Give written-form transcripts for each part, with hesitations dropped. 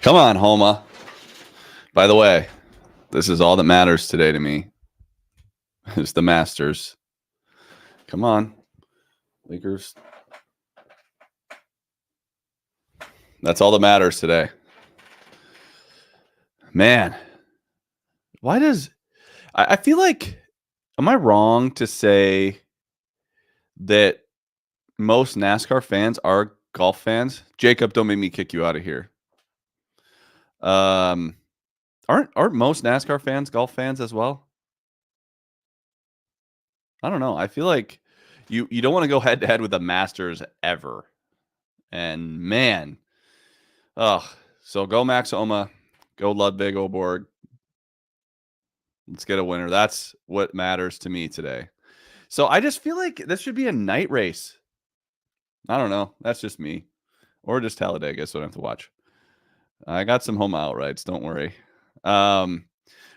Come on, Homa. By the way, this is all that matters today to me. Is the Masters. Come on, Lakers. That's all that matters today. Man, why does I feel like, am I wrong to say that most NASCAR fans are golf fans? Jacob, don't make me kick you out of here. Aren't most NASCAR fans golf fans as well? I don't know. I feel like you don't want to go head to head with the Masters ever. And man, so go Max Homa, go Ludwig Oborg. Let's get a winner. That's what matters to me today. So I just feel like this should be a night race. I don't know. That's just me. Or just Talladega, so I don't have to watch. I got some home outrights. Don't worry. All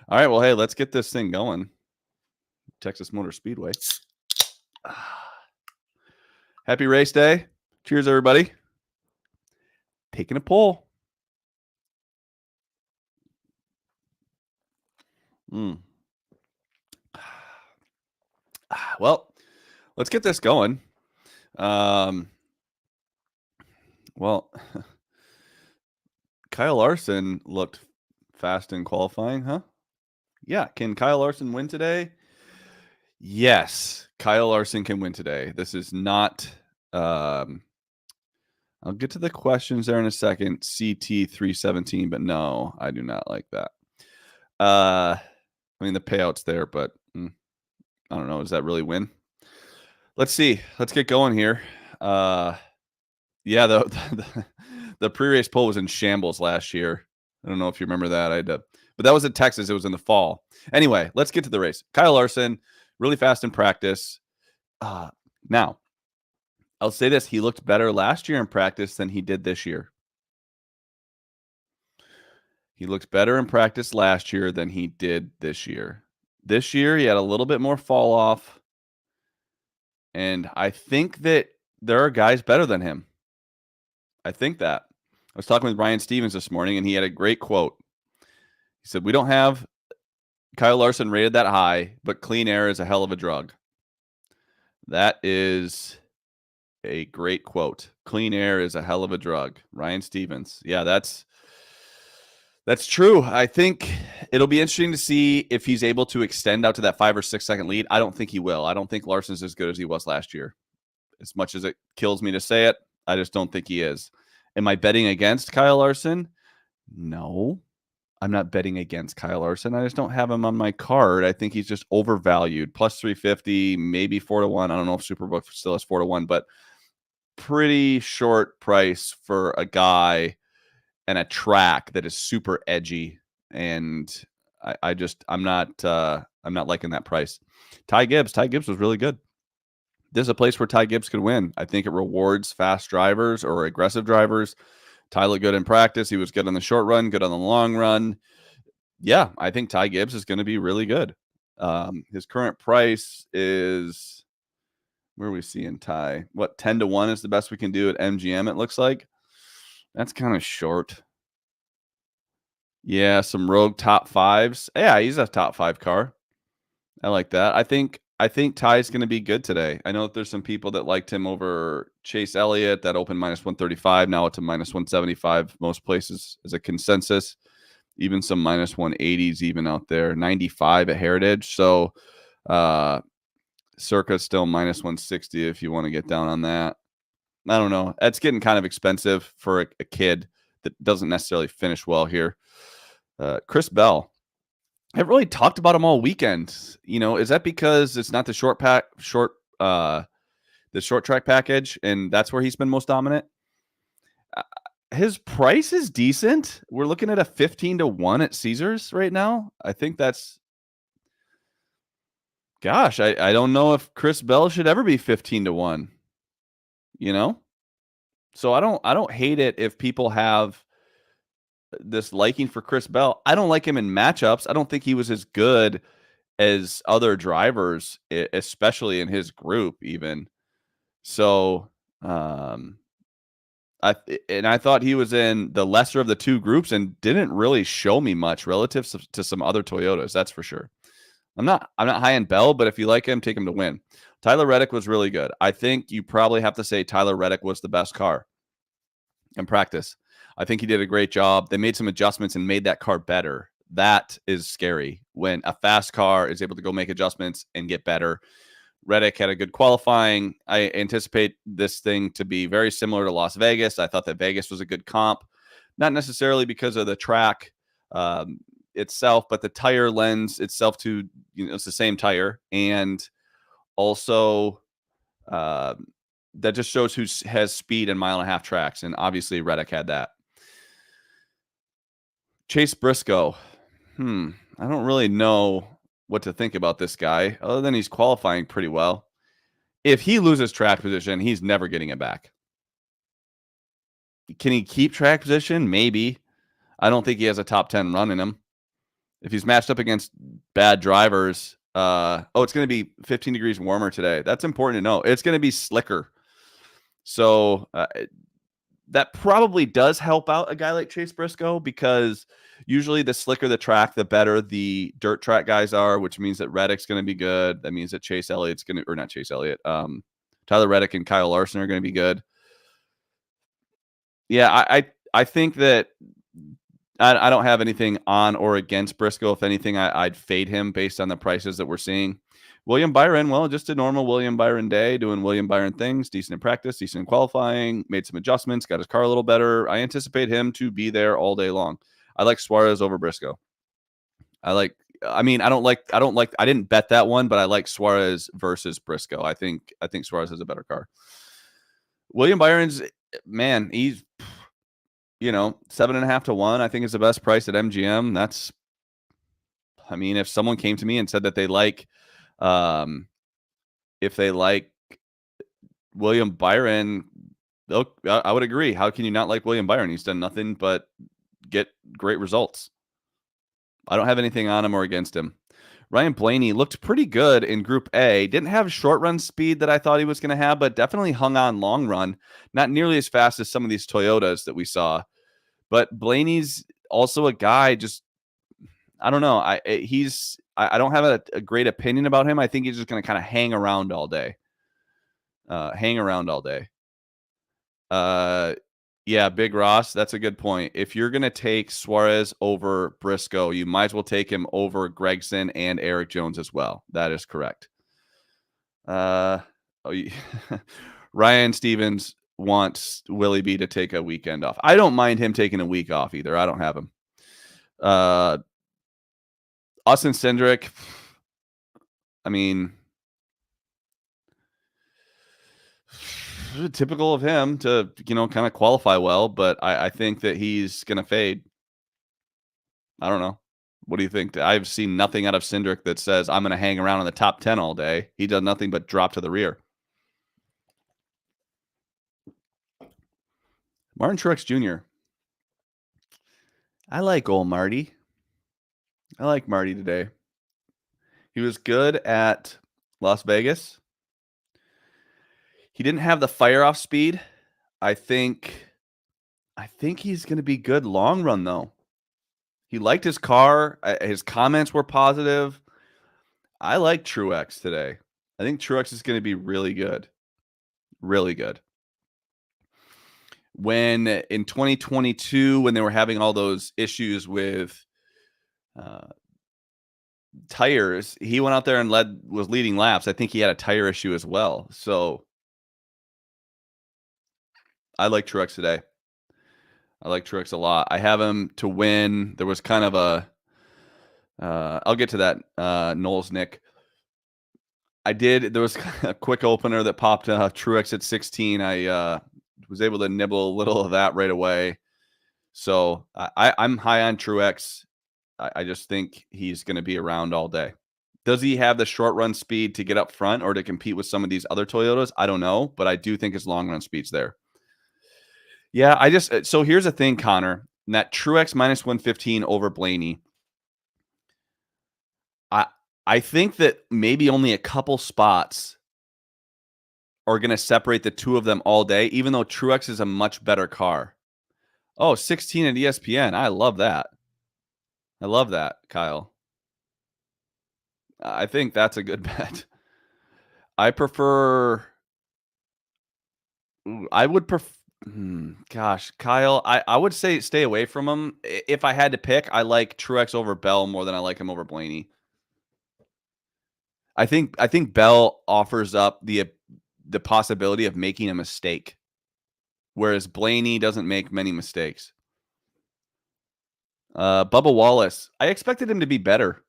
right. Well, hey, let's get this thing going. Texas Motor Speedway. Happy race day. Cheers, everybody. Taking a poll. Well, let's get this going. Well, Kyle Larson looked fast in qualifying, huh? Yeah. Can Kyle Larson win today? Yes, Kyle Larson can win today. This is not. I'll get to the questions there in a second. CT 317, but no, I do not like that. I mean, the payout's there, but I don't know. Does that really win? Let's see. Let's get going here. Yeah, the pre-race poll was in shambles last year. I don't know if you remember that. But that was at Texas. It was in the fall. Anyway, let's get to the race. Kyle Larson, really fast in practice. Now, I'll say this. He looked better last year in practice than he did this year. He looked better in practice last year than he did this year. This year, he had a little bit more fall off. And I think that there are guys better than him. I think that. I was talking with Ryan Stevens this morning, and he had a great quote. He said, "We don't have Kyle Larson rated that high, but clean air is a hell of a drug." That is a great quote. Clean air is a hell of a drug. Ryan Stevens. Yeah, that's true. I think it'll be interesting to see if he's able to extend out to that 5 or 6 second lead. I don't think he will. I don't think Larson's as good as he was last year. As much as it kills me to say it, I just don't think he is. Am I betting against Kyle Larson? No, I'm not betting against Kyle Larson. I just don't have him on my card. I think he's just overvalued. Plus 350, maybe 4-1. I don't know if Superbook still has 4-1, but pretty short price for a guy and a track that is super edgy. And I'm not liking that price. Ty Gibbs was really good. This is a place where Ty Gibbs could win. I think it rewards fast drivers or aggressive drivers. Ty looked good in practice. He was good on the short run, good on the long run. Yeah, I think Ty Gibbs is going to be really good. His current price is, where are we seeing Ty? What, 10-1 is the best we can do at MGM, it looks like. That's kind of short. Yeah, some rogue top fives. Yeah, he's a top 5 car. I like that. I think Ty's going to be good today. I know that there's some people that liked him over Chase Elliott. That opened -135. Now it's a -175. Most places is a consensus. Even some -180s even out there. 95 at Heritage. So circa still -160 if you want to get down on that. I don't know. That's getting kind of expensive for a kid that doesn't necessarily finish well here. Chris Bell. I haven't really talked about him all weekend. You know, is that because it's not the the short track package, and that's where he's been most dominant? His price is decent. We're looking at a 15-1 at Caesars right now. I think that's, gosh, I don't know if Chris Bell should ever be 15-1. You know, so I don't hate it if people have this liking for Chris Bell. I don't like him in matchups. I don't think he was as good as other drivers, especially in his group even. So I I thought he was in the lesser of the two groups and didn't really show me much relative to some other Toyotas. That's for sure. I'm not high in Bell, but if you like him, take him to win. Tyler Reddick was really good. I think you probably have to say Tyler Reddick was the best car in practice. I think he did a great job. They made some adjustments and made that car better. That is scary when a fast car is able to go make adjustments and get better. Reddick had a good qualifying. I anticipate this thing to be very similar to Las Vegas. I thought that Vegas was a good comp, not necessarily because of the track itself, but the tire lends itself to, it's the same tire. And also that just shows who has speed in 1.5 mile tracks. And obviously Reddick had that. Chase Briscoe. I don't really know what to think about this guy other than he's qualifying pretty well. If he loses track position, he's never getting it back. Can he keep track position? Maybe. I don't think he has a top 10 run in him. If he's matched up against bad drivers, it's going to be 15 degrees warmer today. That's important to know. It's going to be slicker. So that probably does help out a guy like Chase Briscoe, because usually the slicker the track, the better the dirt track guys are, which means that Reddick's going to be good. That means that Chase Elliott's going to, or not Chase Elliott, Tyler Reddick and Kyle Larson are going to be good. Yeah, I think that I don't have anything on or against Briscoe. If anything, I'd fade him based on the prices that we're seeing. William Byron, well, just a normal William Byron day, doing William Byron things, decent in practice, decent in qualifying, made some adjustments, got his car a little better. I anticipate him to be there all day long. I like Suarez over Briscoe. I didn't bet that one, but I like Suarez versus Briscoe. I think Suarez has a better car. William Byron's, man, he's 7.5 to 1, I think is the best price at MGM. That's, if someone came to me and said that they like, if they like William Byron, I would agree. How can you not like William Byron? He's done nothing but get great results. I don't have anything on him or against him. Ryan Blaney looked pretty good in Group A. Didn't have short run speed that I thought he was going to have, but definitely hung on long run. Not nearly as fast as some of these Toyotas that we saw. But Blaney's also a guy, just, I don't know. I don't have a great opinion about him. I think he's just going to kind of hang around all day. Yeah, Big Ross, that's a good point. If you're going to take Suarez over Briscoe, you might as well take him over Gregson and Eric Jones as well. That is correct. Ryan Stevens wants Willie B to take a weekend off. I don't mind him taking a week off either. I don't have him. Austin Cindric, typical of him to, kind of qualify well, but I think that he's going to fade. I don't know. What do you think? I've seen nothing out of Cindric that says I'm going to hang around in the top 10 all day. He does nothing but drop to the rear. Martin Truex Jr. I like old Marty. I like Marty today. He was good at Las Vegas. He didn't have the fire off speed. I think he's going to be good long run, though. He liked his car. His comments were positive. I like Truex today. I think Truex is going to be really good. Really good. When in 2022, when they were having all those issues with tires, he went out there and was leading laps. I think he had a tire issue as well. So I like Truex today. I like Truex a lot. I have him to win. There was kind of I'll get to that, Knowles Nick. There was a quick opener that popped Truex at 16. I was able to nibble a little of that right away. So I'm high on Truex. I just think he's going to be around all day. Does he have the short run speed to get up front or to compete with some of these other Toyotas? I don't know, but I do think his long run speed's there. Yeah, so here's the thing, Connor, that Truex minus 115 over Blaney. I think that maybe only a couple spots are going to separate the two of them all day, even though Truex is a much better car. Oh, 16 at ESPN. I love that. I love that, Kyle. I think that's a good bet. I prefer. I would prefer. Gosh, Kyle, I would say stay away from him. If I had to pick, I like Truex over Bell more than I like him over Blaney. I think Bell offers up the possibility of making a mistake, whereas Blaney doesn't make many mistakes. Bubba Wallace, I expected him to be better.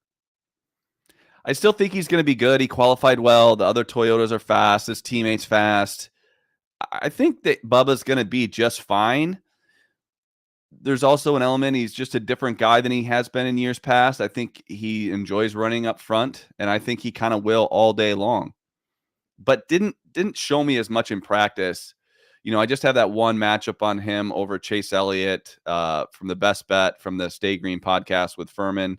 I still think he's going to be good. He qualified well. The other Toyotas are fast. His teammates fast. I think that Bubba's going to be just fine. There's also an element. He's just a different guy than he has been in years past. I think he enjoys running up front, and I think he kind of will all day long. But didn't show me as much in practice. You know, I just have that one matchup on him over Chase Elliott from the Best Bet from the Stay Green podcast with Furman.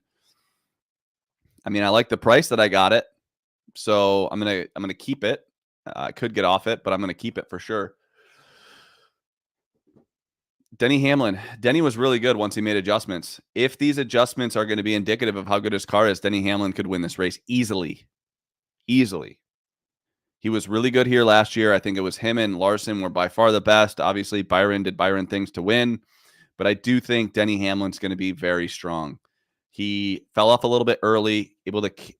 I mean, I like the price that I got it, so I'm gonna keep it. I could get off it, but I'm gonna keep it for sure. Denny Hamlin. Denny was really good once he made adjustments. If these adjustments are going to be indicative of how good his car is, Denny Hamlin could win this race easily. Easily. He was really good here last year. I think it was him and Larson were by far the best. Obviously, Byron did Byron things to win. But I do think Denny Hamlin's going to be very strong. He fell off a little bit early,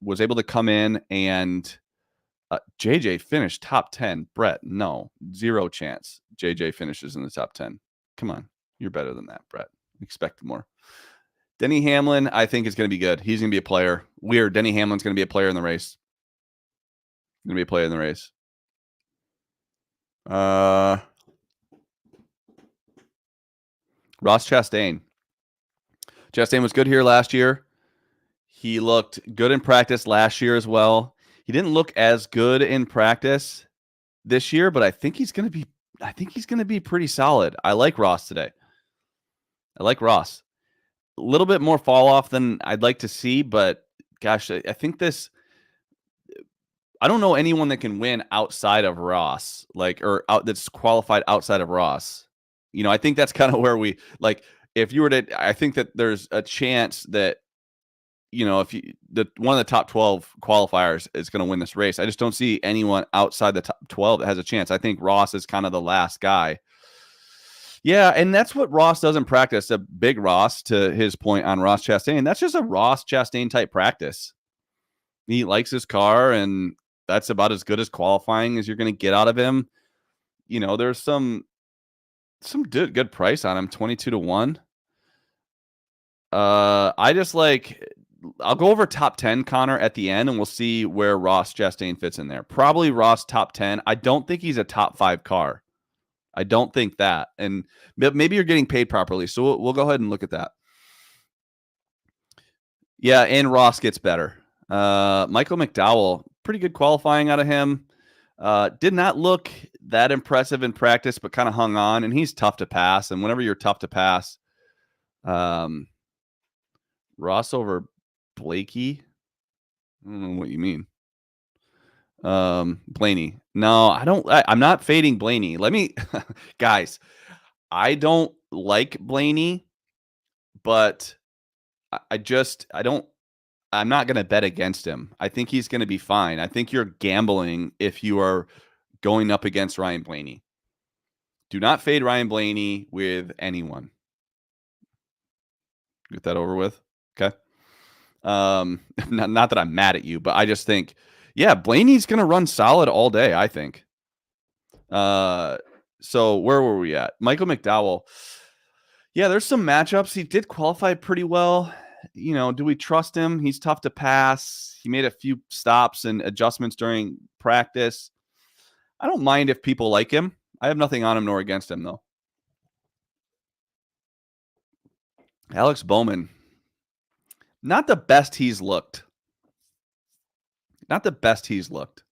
was able to come in, and JJ finished top 10. Brett, no, zero chance JJ finishes in the top 10. Come on. You're better than that, Brett. Expect more. Denny Hamlin, I think, is going to be good. He's going to be a player. Weird. Denny Hamlin's going to be a player in the race. Going to be a player in the race. Ross Chastain. Chastain was good here last year. He looked good in practice last year as well. He didn't look as good in practice this year, but I think he's going to be pretty solid. I like Ross today. I like Ross. A little bit more fall off than I'd like to see, but gosh, I think this. I don't know anyone that can win outside of Ross, that's qualified outside of Ross. You know, I think that's kind of where we like. If you were to, I think that there's a chance that, you know, if one of the top 12 qualifiers is going to win this race. I just don't see anyone outside the top 12 that has a chance. I think Ross is kind of the last guy. Yeah, and that's what Ross does in practice. A big Ross, to his point on Ross Chastain. That's just a Ross Chastain type practice. He likes his car, and that's about as good as qualifying as you're going to get out of him. You know, there's some good price on him, 22-1. I just like. I'll go over top 10, Connor, at the end, and we'll see where Ross Chastain fits in there. Probably Ross top 10. I don't think he's a top 5 car. I don't think that. And maybe you're getting paid properly, so we'll go ahead and look at that. Yeah, and Ross gets better. Michael McDowell, pretty good qualifying out of him. Did not look that impressive in practice, but kind of hung on, and he's tough to pass. And whenever you're tough to pass, Ross over Blakey. I don't know what you mean. Blaney. No, I don't. I'm not fading Blaney. Let me, guys, I don't like Blaney, but I'm not going to bet against him. I think he's going to be fine. I think you're gambling if you are going up against Ryan Blaney. Do not fade Ryan Blaney with anyone. Get that over with. Okay. Not that I'm mad at you, but I just think, yeah, Blaney's going to run solid all day, I think. So where were we at? Michael McDowell. Yeah, there's some matchups. He did qualify pretty well. You know, do we trust him? He's tough to pass. He made a few stops and adjustments during practice. I don't mind if people like him. I have nothing on him nor against him, though. Alex Bowman. Not the best he's looked. Not the best he's looked.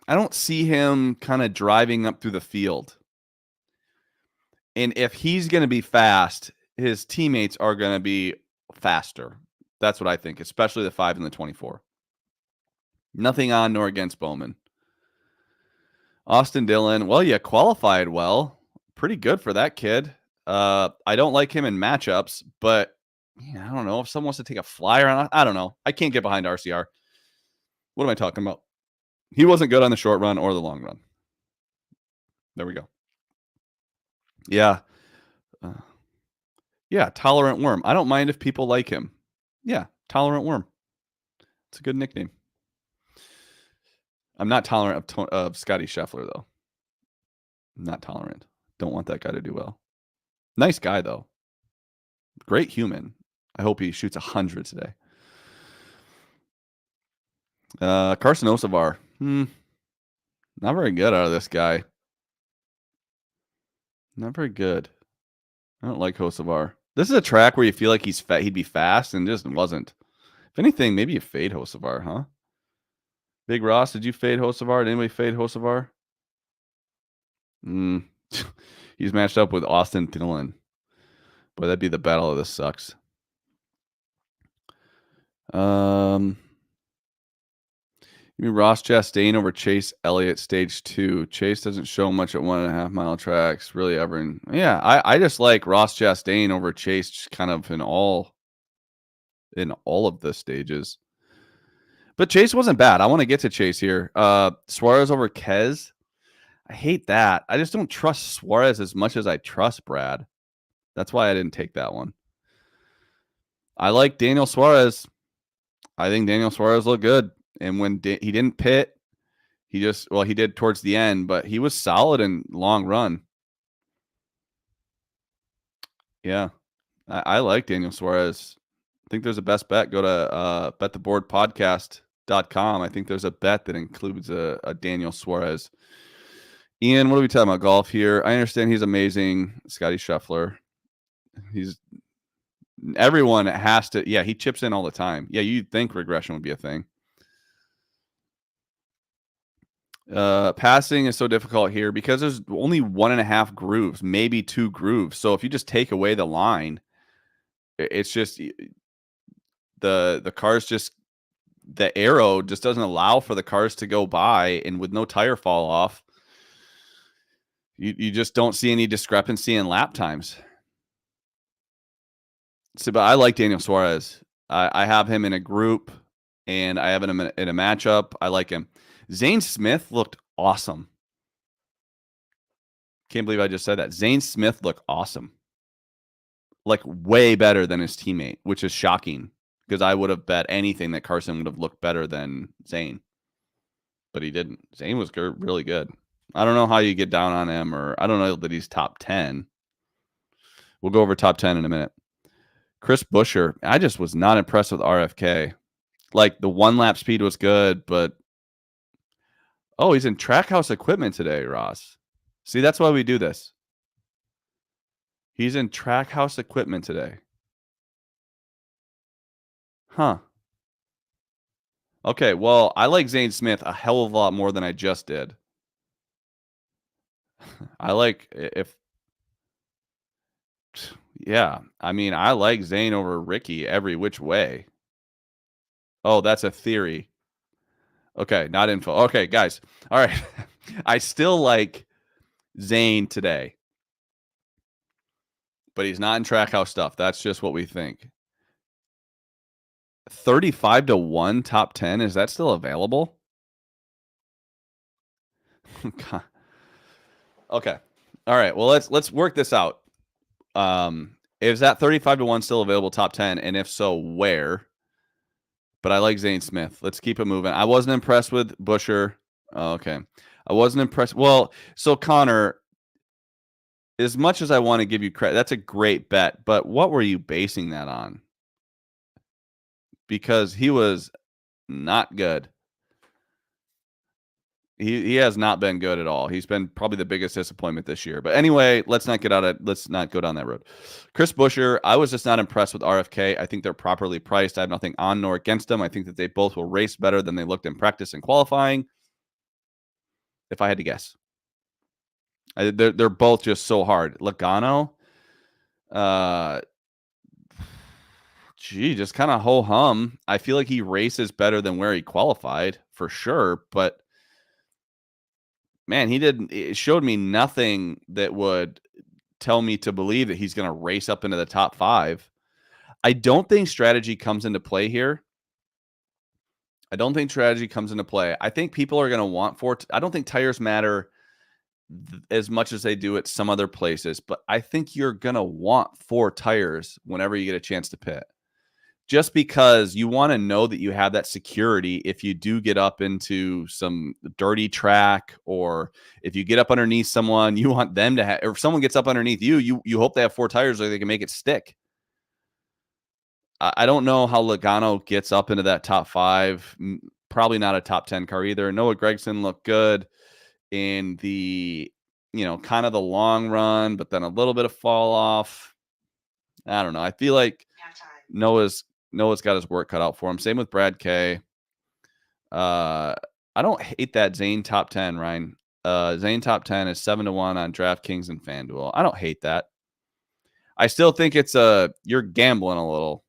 I don't see him kind of driving up through the field. And if he's going to be fast, his teammates are going to be faster. That's what I think, especially the 5 and the 24. Nothing on nor against Bowman. Austin Dillon, well, yeah, qualified well. Pretty good for that kid. I don't like him in matchups, but I don't know if someone wants to take a flyer on. I don't know. I can't get behind RCR. What am I talking about? He wasn't good on the short run or the long run. There we go. Yeah. Yeah, Tolerant Worm. I don't mind if people like him. Yeah, Tolerant Worm. It's a good nickname. I'm not tolerant of Scotty Scheffler, though. I'm not tolerant. Don't want that guy to do well. Nice guy, though. Great human. I hope he shoots 100 today. Carson Osavar. Not very good out of this guy. Not very good. I don't like Hocevar. This is a track where you feel like he'd be fast, and just wasn't. If anything, maybe you fade Hocevar, huh? Big Ross, did you fade Hocevar? Did anybody fade Hocevar? He's matched up with Austin Dillon. Boy, that'd be the battle of the sucks. You mean Ross Chastain over Chase Elliott stage 2. Chase doesn't show much at 1.5 mile tracks, really ever. Yeah, I just like Ross Chastain over Chase, just kind of in all of the stages. But Chase wasn't bad. I want to get to Chase here. Suarez over Kez. I hate that. I just don't trust Suarez as much as I trust Brad. That's why I didn't take that one. I like Daniel Suarez. I think Daniel Suarez looked good. And when he didn't pit, he did towards the end, but he was solid in long run. Yeah, I like Daniel Suarez. I think there's a best bet. Go to bettheboardpodcast.com. I think there's a bet that includes a Daniel Suarez. Ian, what are we talking about? Golf here. I understand he's amazing. Scotty Scheffler. Everyone has to. Yeah, he chips in all the time. Yeah, you'd think regression would be a thing. Passing is so difficult here because there's only 1.5 grooves, maybe 2 grooves. So if you just take away the line, it's just the cars the arrow just doesn't allow for the cars to go by, and with no tire fall off, you just don't see any discrepancy in lap times. So, but I like Daniel Suarez. I have him in a group, and I have him in a matchup. I like him. Zane Smith looked awesome. Can't believe I just said that. Zane Smith looked awesome. Like way better than his teammate, which is shocking because I would have bet anything that Carson would have looked better than Zane. But he didn't. Zane was really good. I don't know how you get down on him, or I don't know that he's top 10. We'll go over top 10 in a minute. Chris Buescher, I just was not impressed with RFK. Like the 1-lap speed was good, but oh, he's in Trackhouse Equipment today, Ross. See, that's why we do this. He's in Trackhouse Equipment today. Huh. Okay, well, I like Zane Smith a hell of a lot more than I just did. I like I like Zane over Ricky every which way. Oh, that's a theory. Okay, not info. Okay, guys. All right. I still like Zane today, but he's not in Trackhouse stuff. That's just what we think. 35-1 top 10. Is that still available? Okay. All right. Well, let's work this out. Is that 35-1 still available top 10? And if so, where? But I like Zane Smith. Let's keep it moving. I wasn't impressed with Buescher. Oh, okay. I wasn't impressed. Well, so Connor, as much as I want to give you credit, that's a great bet. But what were you basing that on? Because he was not good. He has not been good at all. He's been probably the biggest disappointment this year. But anyway, let's not go down that road. Chris Buescher, I was just not impressed with RFK. I think they're properly priced. I have nothing on nor against them. I think that they both will race better than they looked in practice and qualifying. If I had to guess, they're both just so hard. Logano, just kind of ho hum. I feel like he races better than where he qualified for sure, but man, it showed me nothing that would tell me to believe that he's going to race up into the top 5. I don't think strategy comes into play here. I don't think strategy comes into play. I think people are going to want I don't think tires matter as much as they do at some other places, but I think you're going to want 4 tires whenever you get a chance to pit. Just because you want to know that you have that security if you do get up into some dirty track, or if you get up underneath someone, you want them to have, or if someone gets up underneath you hope they have 4 tires so they can make it stick. I don't know how Logano gets up into that top 5. Probably not a top 10 car either. Noah Gragson looked good in the, kind of the long run, but then a little bit of fall off. I don't know. I feel like Noah's got his work cut out for him. Same with Brad K. I don't hate that Zane top 10, Ryan. Zane top 10 is 7-1 on DraftKings and FanDuel. I don't hate that. I still think you're gambling a little,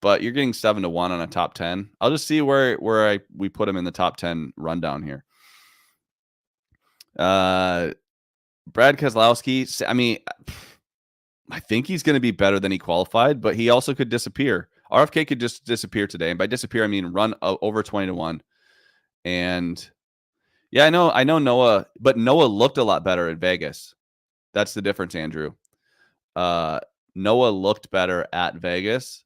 but you're getting 7-1 on a top 10. I'll just see where we put him in the top 10 rundown here. Brad Keselowski, I mean, I think he's going to be better than he qualified, but he also could disappear. RFK could just disappear today. And by disappear, I mean run over 20-1. And yeah, I know Noah, but Noah looked a lot better at Vegas. That's the difference, Andrew. Noah looked better at Vegas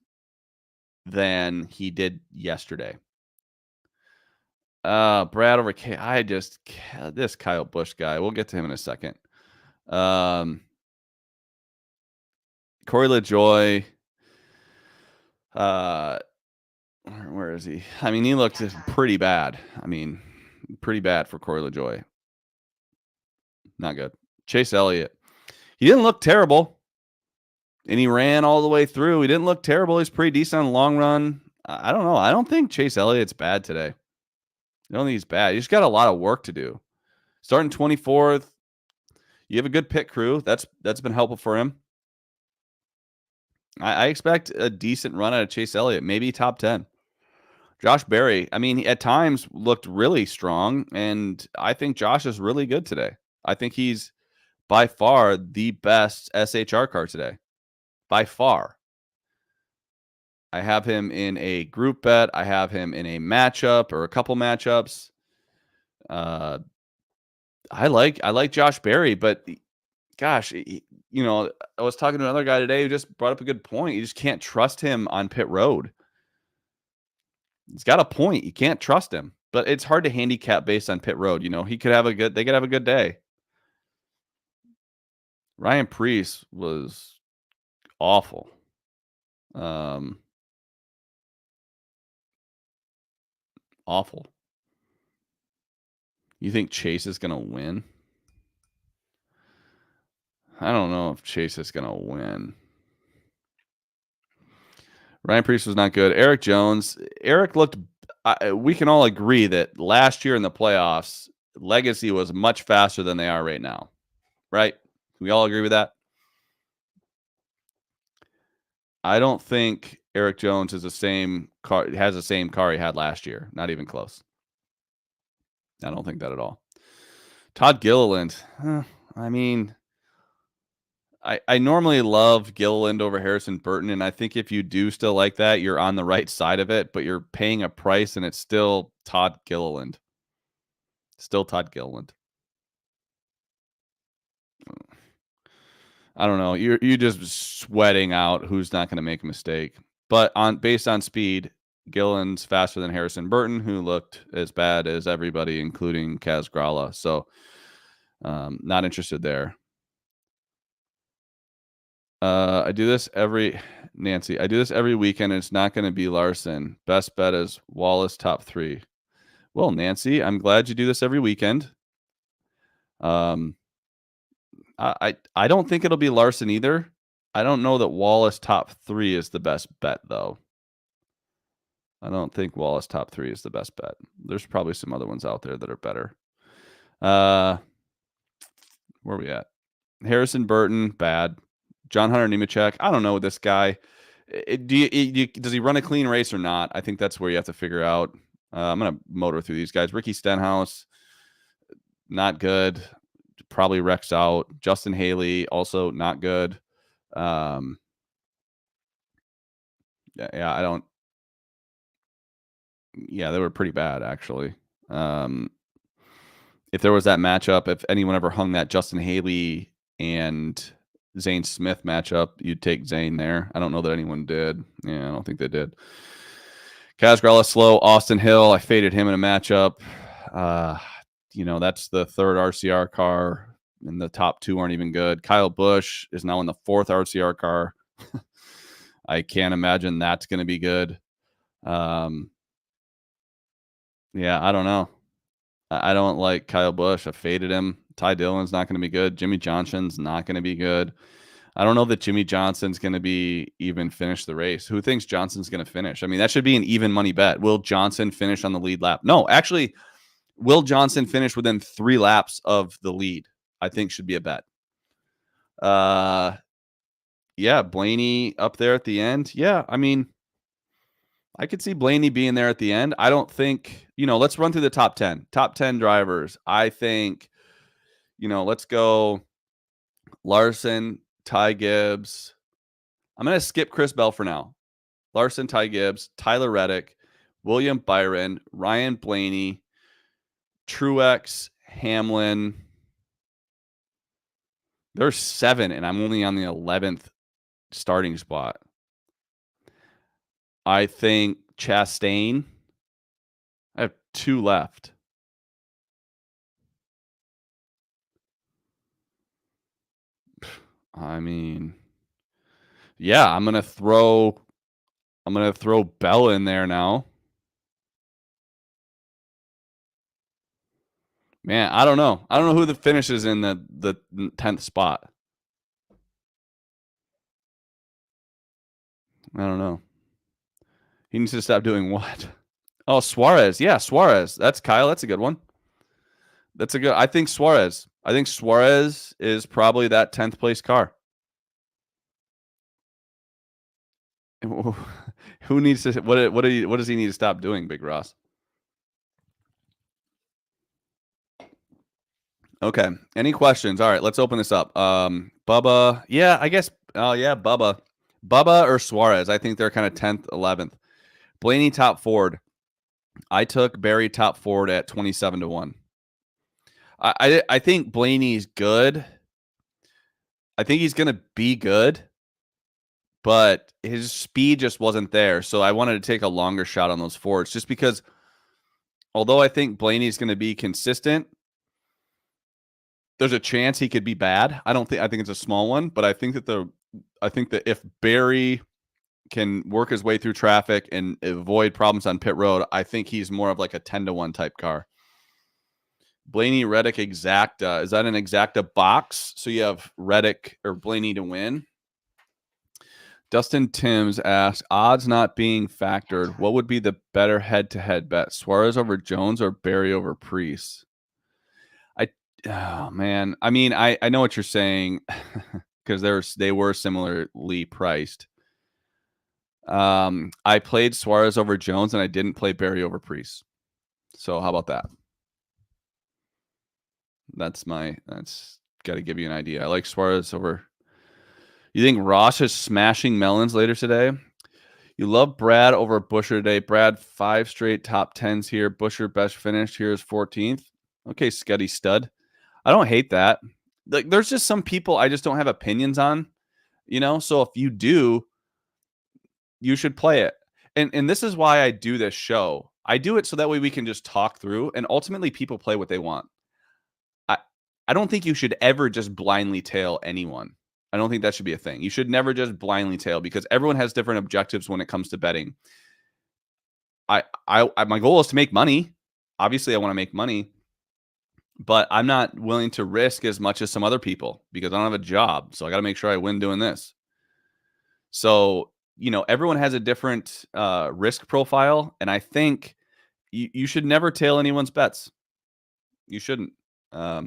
than he did yesterday. Brad over K. This Kyle Busch guy, we'll get to him in a second. Corey LaJoy, where is he? I mean, he looked pretty bad. I mean, pretty bad for Corey LaJoy. Not good. Chase Elliott, he didn't look terrible, and he ran all the way through. He didn't look terrible. He's pretty decent on the long run. I don't know. I don't think Chase Elliott's bad today. I don't think he's bad. He's got a lot of work to do. Starting 24th, you have a good pit crew. That's been helpful for him. I expect a decent run out of Chase Elliott, maybe top 10. Josh Berry, I mean, at times looked really strong, and I think Josh is really good today. I think he's by far the best SHR car today. By far. I have him in a group bet. I have him in a matchup or a couple matchups. I like Josh Berry, but gosh, I was talking to another guy today who just brought up a good point. You just can't trust him on pit road. He's got a point. You can't trust him, but it's hard to handicap based on pit road. They could have a good day. Ryan Preece was awful. Awful. You think Chase is going to win? I don't know if Chase is going to win. Ryan Preece was not good. Eric Jones. Eric looked... we can all agree that last year in the playoffs, Legacy was much faster than they are right now. Right? We all agree with that? I don't think Eric Jones has the same car he had last year. Not even close. I don't think that at all. Todd Gilliland. I mean, I normally love Gilliland over Harrison Burton, and I think if you do still like that, you're on the right side of it, but you're paying a price, and it's still Todd Gilliland. Still Todd Gilliland. I don't know. You're just sweating out who's not going to make a mistake. But based on speed, Gilliland's faster than Harrison Burton, who looked as bad as everybody, including Kaz Grala. So not interested there. I do this every weekend. And it's not going to be Larson. Best bet is Wallace top 3. Well, Nancy, I'm glad you do this every weekend. I don't think it'll be Larson either. I don't know that Wallace top 3 is the best bet, though. I don't think Wallace top 3 is the best bet. There's probably some other ones out there that are better. Where are we at? Harrison Burton, bad. John Hunter Nemechek, I don't know this guy. Does he run a clean race or not? I think that's where you have to figure out. I'm going to motor through these guys. Ricky Stenhouse, not good. Probably wrecks out. Justin Haley, also not good. Yeah, I don't. Yeah, they were pretty bad, actually. If there was that matchup, if anyone ever hung that Justin Haley and Zane Smith matchup, you'd take Zane there. I don't know that anyone did. Yeah, I don't think they did. Kaz Grella slow. Austin Hill, I faded him in a matchup. That's the third RCR car, and the top two aren't even good. Kyle Busch is now in the fourth RCR car. I can't imagine that's going to be good. Yeah, I don't know. I don't like Kyle Busch. I faded him. Ty Dillon's not going to be good. Jimmy Johnson's not going to be good. I don't know that Jimmy Johnson's going to be even finish the race. Who thinks Johnson's going to finish? I mean, that should be an even money bet. Will Johnson finish on the lead lap? No, actually, will Johnson finish within 3 laps of the lead? I think should be a bet. Yeah, Blaney up there at the end. Yeah, I mean, I could see Blaney being there at the end. I don't think, let's run through the top 10. Top 10 drivers. I think, let's go Larson, Ty Gibbs. I'm going to skip Chris Bell for now. Larson, Ty Gibbs, Tyler Reddick, William Byron, Ryan Blaney, Truex, Hamlin. There's 7, and I'm only on the 11th starting spot. I think Chastain. I have 2 left. I mean, yeah, I'm gonna throw Bell in there now. Man, I don't know. I don't know who the finishes in the 10th spot. I don't know. He needs to stop doing what? Oh, Suarez. Yeah, Suarez. That's Kyle. That's a good one. I think Suarez. I think Suarez is probably that 10th place car. Who needs to what does he need to stop doing, Big Ross? Okay. Any questions? All right, let's open this up. Bubba. Yeah, I guess. Oh yeah, Bubba or Suarez. I think they're kind of 10th, 11th. Blaney top Ford. I took Barry top Ford at 27-1. I think Blaney's good. I think he's gonna be good, but his speed just wasn't there. So I wanted to take a longer shot on those Fords, just because although I think Blaney's gonna be consistent, there's a chance he could be bad. I think it's a small one, but I think that if Barry can work his way through traffic and avoid problems on pit road, I think he's more of like a 10-1 type car. Blaney, Reddick, exacta. Is that an exacta box? So you have Reddick or Blaney to win. Dustin Timms asked, odds not being factored, what would be the better head-to-head bet? Suarez over Jones or Barry over Priest? Oh man, I mean, I know what you're saying because they were similarly priced. I played Suarez over Jones and I didn't play Barry over Priest. So how about that? That's got to give you an idea. I like Suarez over. You think Ross is smashing melons later today? You love Brad over Busher today. Brad, 5 straight top 10s here. Busher best finish. Here's 14th. Okay, Scuddy stud. I don't hate that. Like, there's just some people I just don't have opinions on, So if you do, you should play it. And this is why I do this show. I do it so that way we can just talk through, and ultimately people play what they want. I don't think you should ever just blindly tail anyone. I don't think that should be a thing. You should never just blindly tail, because everyone has different objectives when it comes to betting. My goal is to make money. Obviously, I want to make money, but I'm not willing to risk as much as some other people because I don't have a job. So I got to make sure I win doing this. So, everyone has a different risk profile. And I think you should never tail anyone's bets. You shouldn't. Not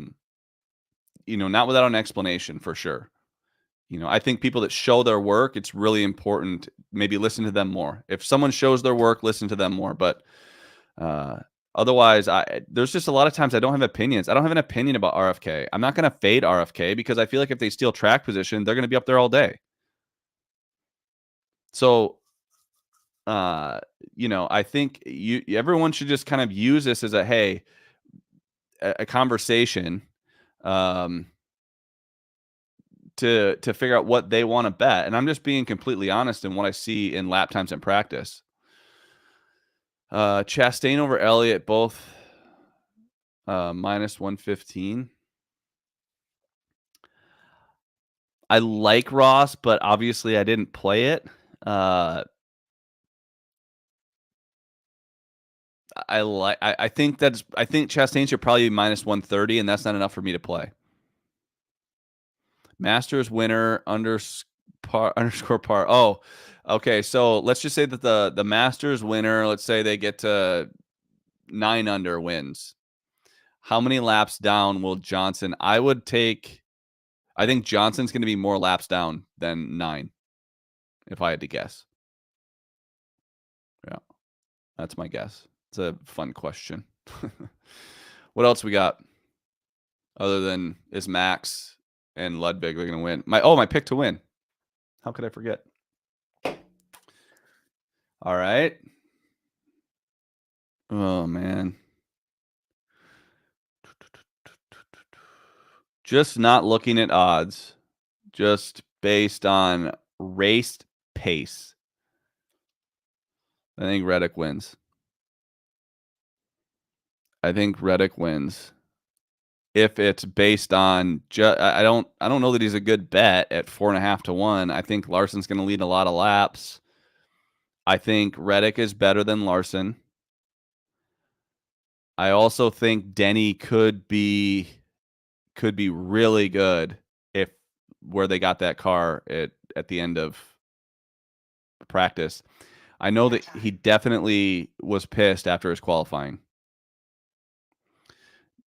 without an explanation, for sure. I think people that show their work, it's really important. Maybe listen to them more. If someone shows their work, listen to them more. But Otherwise, there's just a lot of times I don't have opinions. I don't have an opinion about RFK. I'm not going to fade RFK because I feel like if they steal track position, they're going to be up there all day. So, I think everyone should just kind of use this as a conversation, to figure out what they want to bet. And I'm just being completely honest in what I see in lap times in practice. Chastain over Elliott, both minus 115. I like Ross, but obviously I didn't play it. I think Chastain should probably be minus 130, and that's not enough for me to play. Masters winner underscore par. Oh, okay. So let's just say that the Masters winner, let's say they get to 9 under wins. How many laps down will Johnson? I think Johnson's going to be more laps down than 9, if I had to guess. Yeah, that's my guess. It's a fun question. What else we got? Other than is Max and Ludwig are going to win? My pick to win. How could I forget? All right. Oh man. Just not looking at odds, just based on race pace. I think Reddick wins. If it's based on I don't know that he's a good bet at 4.5 to 1. I think Larson's going to lead a lot of laps. I think Reddick is better than Larson. I also think Denny could be really good if where they got that car at the end of practice. I know that he definitely was pissed after his qualifying.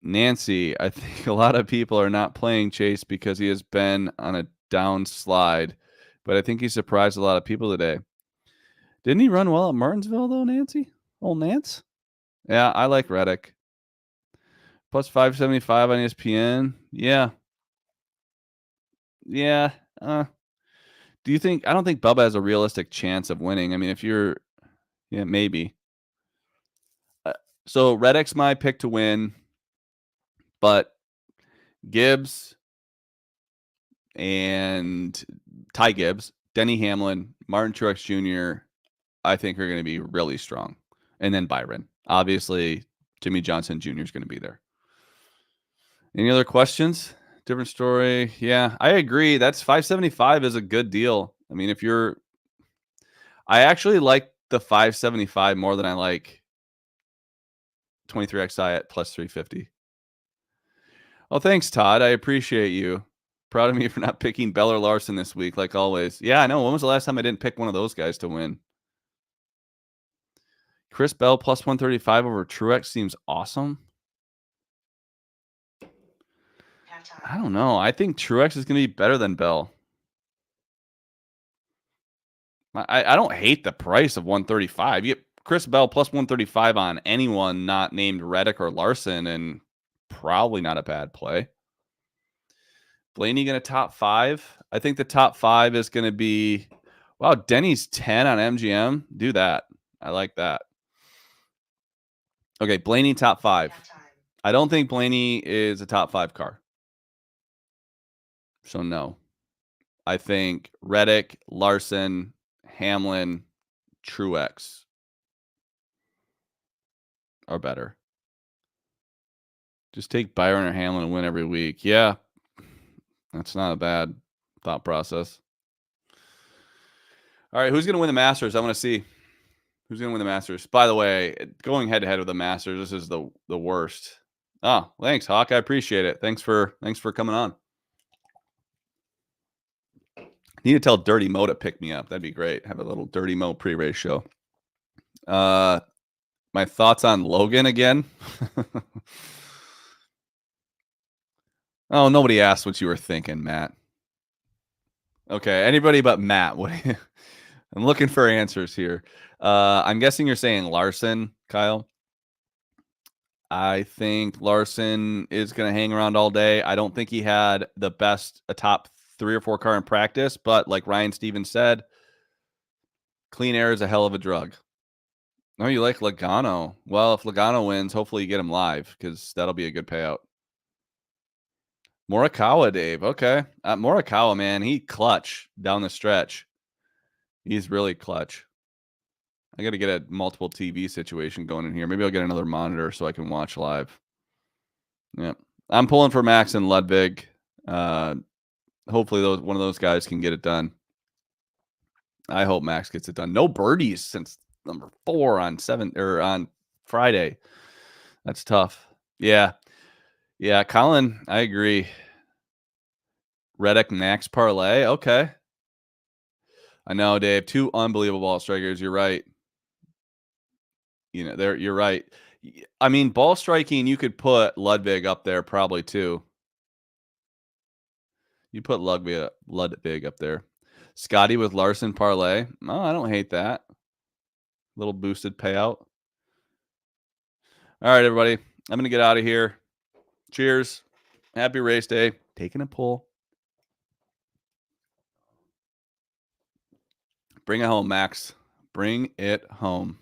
Nancy, I think a lot of people are not playing Chase because he has been on a down slide, but I think he surprised a lot of people today. Didn't he run well at Martinsville though, Nancy? Old Nance? Yeah, I like Reddick. Plus 575 on ESPN. Yeah. Yeah. Do you think? I don't think Bubba has a realistic chance of winning. I mean, maybe. So Reddick's my pick to win, but Gibbs and Ty Gibbs, Denny Hamlin, Martin Truex Jr., I think are going to be really strong. And then Byron. Obviously, Jimmy Johnson Jr. is going to be there. Any other questions? Different story. Yeah, I agree. That's 575 is a good deal. I mean, I actually like the 575 more than I like 23XI at plus 350. Oh, thanks, Todd. I appreciate you. Proud of me for not picking Bell or Larson this week, like always. Yeah, I know. When was the last time I didn't pick one of those guys to win? Chris Bell plus 135 over Truex seems awesome. I don't know. I think Truex is going to be better than Bell. I don't hate the price of 135. You get Chris Bell plus 135 on anyone not named Reddick or Larson, and probably not a bad play. Blaney going to top 5. I think the top 5 is going to be, wow, Denny's 10 on MGM. Do that. I like that. Okay, Blaney top 5. I don't think Blaney is a top 5 car. So no. I think Reddick, Larson, Hamlin, Truex are better. Just take Byron or Hamlin and win every week. Yeah. That's not a bad thought process. All right, who's going to win the Masters? I want to see. Who's going to win the Masters? By the way, going head-to-head with the Masters, this is the worst. Oh, thanks, Hawk. I appreciate it. Thanks for coming on. Need to tell Dirty Mo to pick me up. That'd be great. Have a little Dirty Mo pre-race show. My thoughts on Logan again. Oh, nobody asked what you were thinking, Matt. Okay, anybody but Matt. I'm looking for answers here. I'm guessing you're saying Larson, Kyle. I think Larson is going to hang around all day. I don't think he had a top 3 or 4 car in practice, but like Ryan Stevens said, clean air is a hell of a drug. Oh, you like Logano? Well, if Logano wins, hopefully you get him live because that'll be a good payout. Morikawa, Dave. Okay. Morikawa, man, he clutch down the stretch. He's really clutch. I got to get a multiple TV situation going in here. Maybe I'll get another monitor so I can watch live. Yep. I'm pulling for Max and Ludwig. Hopefully one of those guys can get it done. I hope Max gets it done. No birdies since number 4 on Friday. That's tough. Yeah. Yeah, Colin, I agree. Reddick Max parlay. Okay. I know, Dave. 2 unbelievable ball strikers. You're right. You're right. I mean, ball striking, you could put Ludwig up there probably too. You put Ludwig up there. Scotty with Larson parlay. Oh, I don't hate that. Little boosted payout. All right, everybody. I'm going to get out of here. Cheers. Happy race day. Taking a pull. Bring it home, Max. Bring it home.